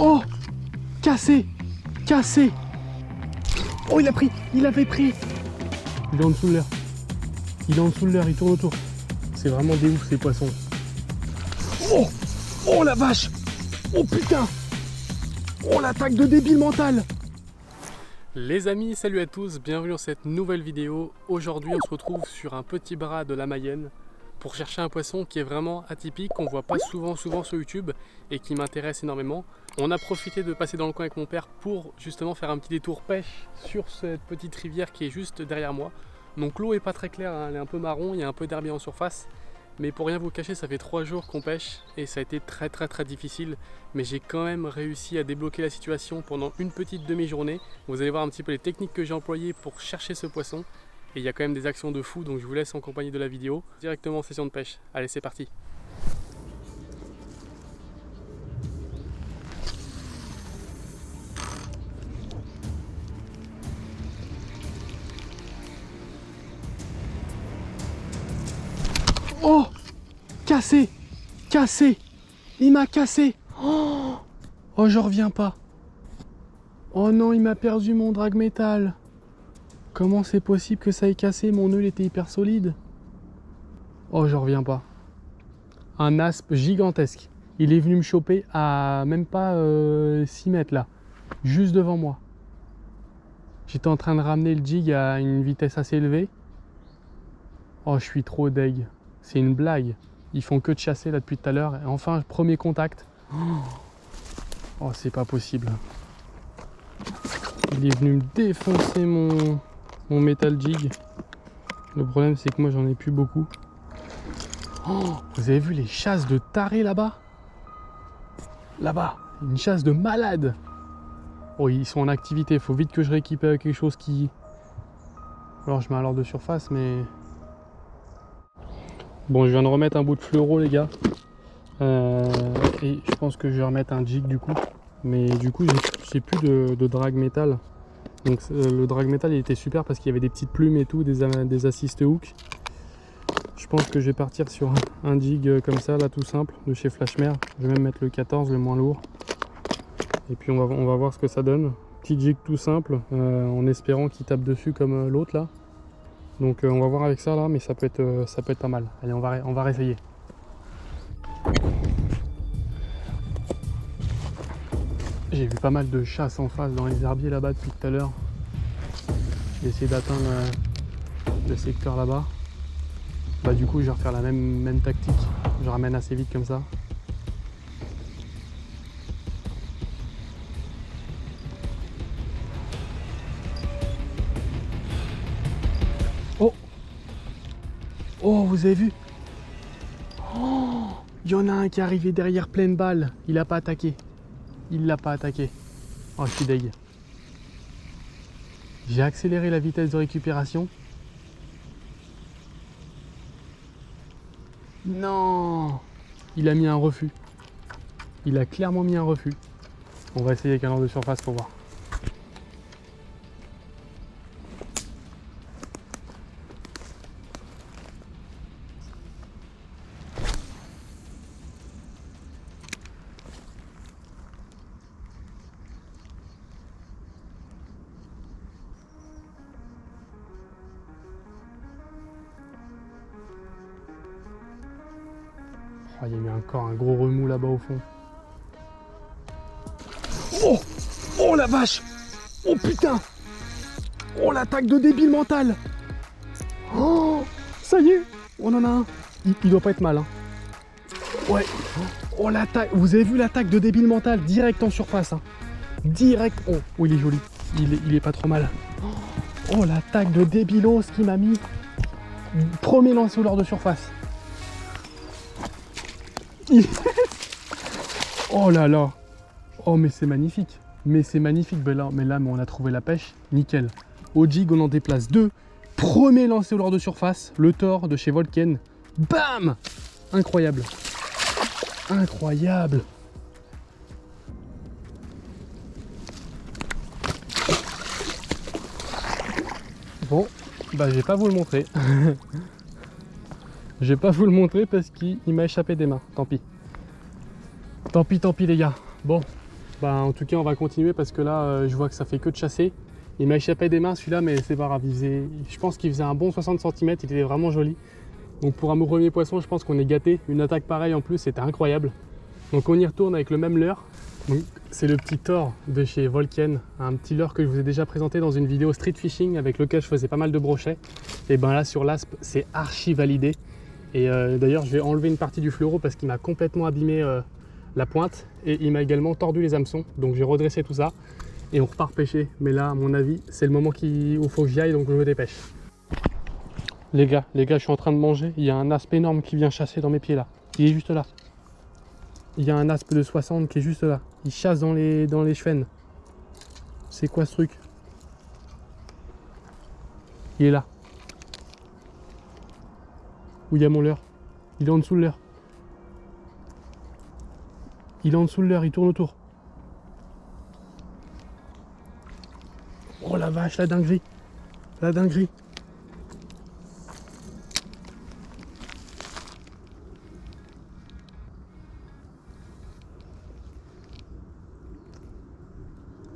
Oh, cassé, cassé. Oh, il a pris, il avait pris. Il est en dessous de l'air. Il est en dessous de l'air, il tourne autour. C'est vraiment des ouf ces poissons. Oh, oh la vache. Oh putain. Oh l'attaque de débile mental. Les amis, salut à tous, bienvenue dans cette nouvelle vidéo. Aujourd'hui on se retrouve sur un petit bras de la Mayenne pour chercher un poisson qui est vraiment atypique, qu'on voit pas souvent sur YouTube et qui m'intéresse énormément. On a profité de passer dans le coin avec mon père pour justement faire un petit détour pêche sur cette petite rivière qui est juste derrière moi. Donc l'eau est pas très claire, hein, elle est un peu marron, il y a un peu d'herbier en surface. Mais pour rien vous cacher, ça fait 3 jours qu'on pêche et ça a été très difficile. Mais j'ai quand même réussi à débloquer la situation pendant une petite demi-journée. Vous allez voir un petit peu les techniques que j'ai employées pour chercher ce poisson. Et il y a quand même des actions de fou, donc je vous laisse en compagnie de la vidéo. Directement en session de pêche. Allez, c'est parti. Oh, cassé, cassé, il m'a cassé. Oh, je reviens pas. Oh non, il m'a perdu mon drag métal. Comment c'est possible que ça ait cassé? Mon nœud il était hyper solide. Oh, je reviens pas. Un aspe gigantesque. Il est venu me choper à même pas 6 mètres là, juste devant moi. J'étais en train de ramener le jig à une vitesse assez élevée. Oh, je suis trop deg. C'est une blague. Ils font que de chasser là depuis tout à l'heure. Et enfin, premier contact. Oh, c'est pas possible. Il est venu me défoncer mon metal jig. Le problème, c'est que moi, j'en ai plus beaucoup. Oh, vous avez vu les chasses de tarés là-bas? Là-bas, une chasse de malade. Oh, ils sont en activité. Il faut vite que je récupère quelque chose qui... Alors, je mets un leurre de surface, mais... Bon, je viens de remettre un bout de fluoro, les gars. Et je pense que je vais remettre un jig du coup. Mais du coup, j'ai plus de drag métal. Donc le drag métal, il était super parce qu'il y avait des petites plumes et tout, des assist hooks. Je pense que je vais partir sur un jig comme ça, là, tout simple, de chez Flashmer. Je vais même mettre le 14, le moins lourd. Et puis on va voir ce que ça donne. Petit jig tout simple, en espérant qu'il tape dessus comme l'autre là. Donc on va voir avec ça là, mais ça peut être pas mal. Allez, on va réessayer. J'ai vu pas mal de chasse en face dans les herbiers là-bas depuis tout à l'heure. J'ai essayé d'atteindre le secteur là-bas. Bah du coup je vais refaire la même tactique. Je ramène assez vite comme ça. Oh! Oh, vous avez vu? Oh! Il y en a un qui est arrivé derrière pleine balle. Il a pas attaqué. Il l'a pas attaqué. Oh, je suis deg. J'ai accéléré la vitesse de récupération. Non! Il a mis un refus. Il a clairement mis un refus. On va essayer avec un leurre de surface pour voir. Oh, il y a eu encore un gros remous là-bas au fond. Oh! Oh la vache! Oh putain! Oh l'attaque de débile mental! Oh! Ça y est! On en a un! Il doit pas être mal, hein. Ouais! Oh l'attaque! Vous avez vu l'attaque de débile mental? Direct en surface, hein. Direct! Oh, il est joli. Il est pas trop mal. Oh l'attaque de débilos qui m'a mis. Premier lancé au leurre de surface. Oh là là! Oh mais c'est magnifique! Mais c'est magnifique! Mais là, on a trouvé la pêche, nickel. Au jig, on en déplace 2. Premier lancé au leurre de surface, le Thor de chez Volken. Bam! Incroyable! Incroyable! Bon, bah je vais pas vous le montrer. Je vais pas vous le montrer parce qu'il m'a échappé des mains. Tant pis. Tant pis les gars. Bon, Bah, en tout cas, on va continuer parce que là, je vois que ça fait que de chasser. Il m'a échappé des mains celui-là, mais c'est pas grave. Je pense qu'il faisait un bon 60 cm, il était vraiment joli. Donc pour un premier poisson, je pense qu'on est gâté. Une attaque pareille en plus, c'était incroyable. Donc on y retourne avec le même leurre. C'est le petit Thor de chez Volken, un petit leurre que je vous ai déjà présenté dans une vidéo street fishing avec lequel je faisais pas mal de brochets. Et ben là sur l'aspe, c'est archi validé. Et d'ailleurs, je vais enlever une partie du fluoro parce qu'il m'a complètement abîmé la pointe et il m'a également tordu les hameçons. Donc j'ai redressé tout ça et on repart pêcher. Mais là, à mon avis, c'est le moment où il faut que j'y aille, donc je me dépêche. Les gars, je suis en train de manger. Il y a un aspe énorme qui vient chasser dans mes pieds là. Il est juste là. Il y a un aspe de 60 qui est juste là. Il chasse dans les chevennes. C'est quoi ce truc? Il est là. Où il y a mon leurre? Il est en dessous de leurre. Il est en dessous de leurre, il tourne autour. Oh la vache, la dinguerie. La dinguerie.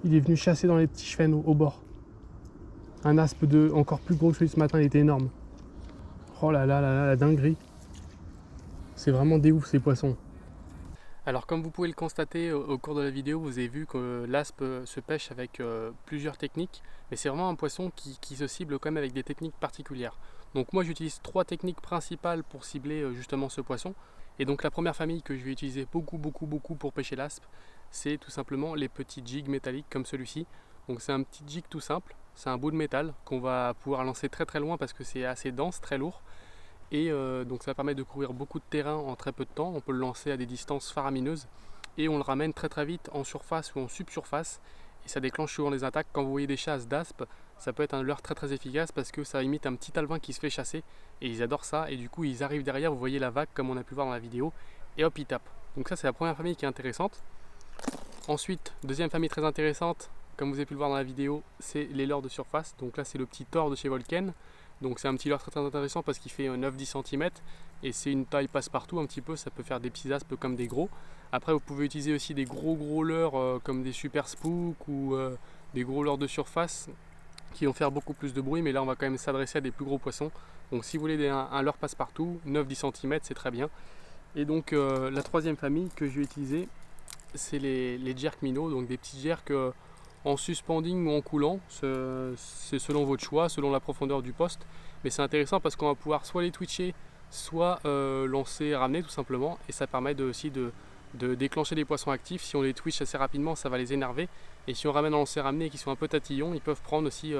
Il est venu chasser dans les petits chevennes au bord. Un aspe encore plus gros que celui de ce matin, il était énorme. Oh là là là là, la dinguerie. C'est vraiment des ouf ces poissons. Alors comme vous pouvez le constater au cours de la vidéo, vous avez vu que l'aspe se pêche avec plusieurs techniques, mais c'est vraiment un poisson qui se cible quand même avec des techniques particulières. Donc moi j'utilise 3 techniques principales pour cibler justement ce poisson. Et donc la première famille que je vais utiliser beaucoup pour pêcher l'aspe, c'est tout simplement les petits jigs métalliques comme celui-ci. Donc c'est un petit jig tout simple, c'est un bout de métal qu'on va pouvoir lancer très loin parce que c'est assez dense, très lourd. Et donc ça permet de couvrir beaucoup de terrain en très peu de temps. On peut le lancer à des distances faramineuses et on le ramène très vite en surface ou en subsurface et ça déclenche souvent les attaques. Quand vous voyez des chasses d'aspe, ça peut être un leurre très efficace parce que ça imite un petit alevin qui se fait chasser et ils adorent ça et du coup ils arrivent derrière, vous voyez la vague comme on a pu voir dans la vidéo et hop ils tapent. Donc ça c'est la première famille qui est intéressante. Ensuite, deuxième famille très intéressante, comme vous avez pu le voir dans la vidéo, c'est les leurres de surface. Donc là c'est le petit Thor de chez Volken. Donc c'est un petit leurre très intéressant parce qu'il fait 9-10 cm et c'est une taille passe-partout un petit peu, ça peut faire des petits aspes comme des gros. Après vous pouvez utiliser aussi des gros leurres comme des super spooks ou des gros leurres de surface qui vont faire beaucoup plus de bruit, mais là on va quand même s'adresser à des plus gros poissons. Donc si vous voulez un leurre passe-partout, 9-10 cm c'est très bien. Et donc la troisième famille que je vais utiliser, c'est les jerk minnows, donc des petits jerks en suspending ou en coulant, c'est selon votre choix, selon la profondeur du poste. Mais c'est intéressant parce qu'on va pouvoir soit les twitcher, soit lancer, ramener tout simplement. Et ça permet aussi de déclencher des poissons actifs. Si on les twitch assez rapidement, ça va les énerver. Et si on ramène en lancer, ramener et qu'ils sont un peu tatillons, ils peuvent prendre aussi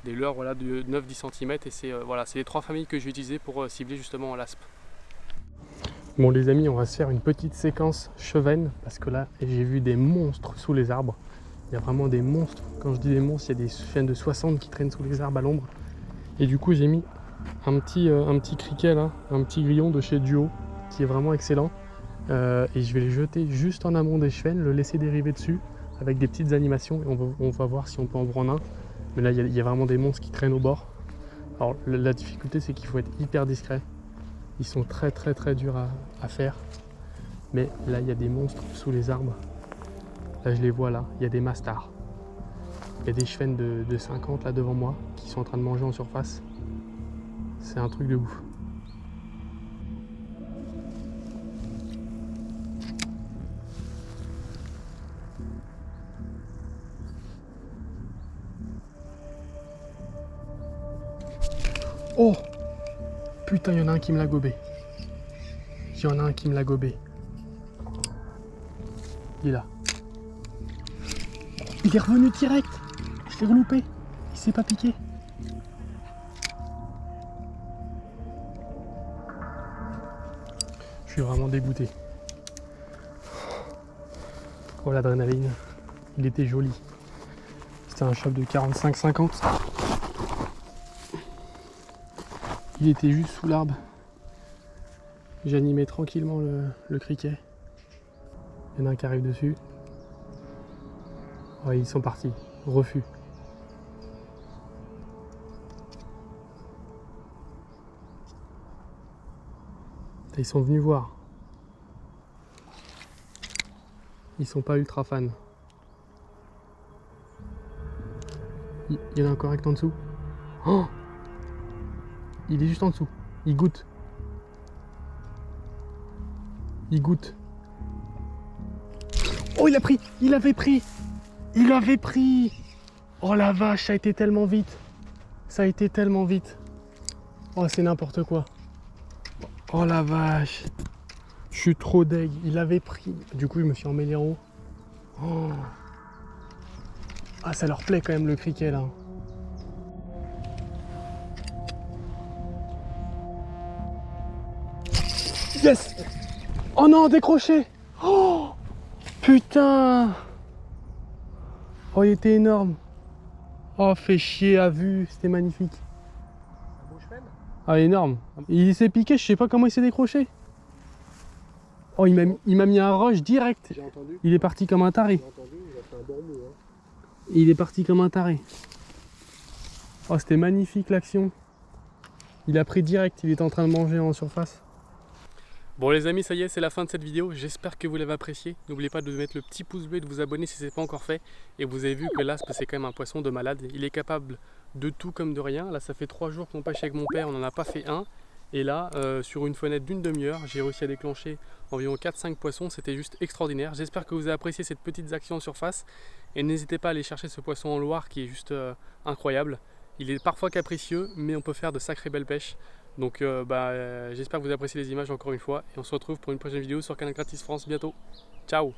des leurres voilà, de 9-10 cm. Et c'est les 3 familles que je vais utiliser pour cibler justement l'aspe. Bon les amis, on va se faire une petite séquence chevenne parce que là j'ai vu des monstres sous les arbres. Il y a vraiment des monstres. Quand je dis des monstres, il y a des chaînes de 60 qui traînent sous les arbres à l'ombre. Et du coup, j'ai mis un petit criquet là, un petit grillon de chez Duo qui est vraiment excellent. Et je vais le jeter juste en amont des chevennes, le laisser dériver dessus avec des petites animations. Et on va voir si on peut en prendre un. Mais là, il y a vraiment des monstres qui traînent au bord. Alors, la difficulté, c'est qu'il faut être hyper discret. Ils sont très durs à faire. Mais là, il y a des monstres sous les arbres. Là je les vois là, il y a des mastars. Il y a des chevennes de 50 là devant moi qui sont en train de manger en surface. C'est un truc de ouf. Oh putain, il y en a un qui me l'a gobé. Il y en a un qui me l'a gobé. Il est là. Il est revenu direct. Je l'ai reloupé. Il s'est pas piqué. Je suis vraiment dégoûté. Oh l'adrénaline. Il était joli. C'était un choc de 45-50. Il était juste sous l'arbre. J'animais tranquillement le criquet. Il y en a un qui arrive dessus. Oh, ils sont partis. Refus. Ils sont venus voir. Ils sont pas ultra fans. Il y en a un correct en dessous. Oh, il est juste en dessous. Il goûte. Il goûte. Oh, il a pris. Il avait pris. Il avait pris. Oh la vache, ça a été tellement vite. Ça a été tellement vite. Oh, c'est n'importe quoi. Oh la vache. Je suis trop deg. Il avait pris. Du coup, je me suis emmêlé en haut. Oh. Ah, ça leur plaît quand même le criquet là. Yes! Oh non, décroché! Oh! Putain! Oh, il était énorme. Oh, fait chier à vue, c'était magnifique. Un bushman? Ah, énorme. Il s'est piqué, je sais pas comment il s'est décroché. Oh, il m'a mis un rush direct. J'ai entendu. Il est parti comme un taré. J'ai entendu, il a fait un bon mot. Hein. Il est parti comme un taré. Oh, c'était magnifique l'action. Il a pris direct, il était en train de manger en surface. Bon les amis, ça y est, c'est la fin de cette vidéo. J'espère que vous l'avez apprécié. N'oubliez pas de mettre le petit pouce bleu et de vous abonner si ce n'est pas encore fait. Et vous avez vu que l'aspe, c'est quand même un poisson de malade. Il est capable de tout comme de rien. Là, ça fait 3 jours qu'on pêche avec mon père, on n'en a pas fait un. Et là, sur une fenêtre d'une demi-heure, j'ai réussi à déclencher environ 4-5 poissons. C'était juste extraordinaire. J'espère que vous avez apprécié cette petite action en surface. Et n'hésitez pas à aller chercher ce poisson en Loire qui est juste incroyable. Il est parfois capricieux, mais on peut faire de sacrées belles pêches. Donc j'espère que vous appréciez les images encore une fois. Et on se retrouve pour une prochaine vidéo sur Canal Gratis France bientôt. Ciao!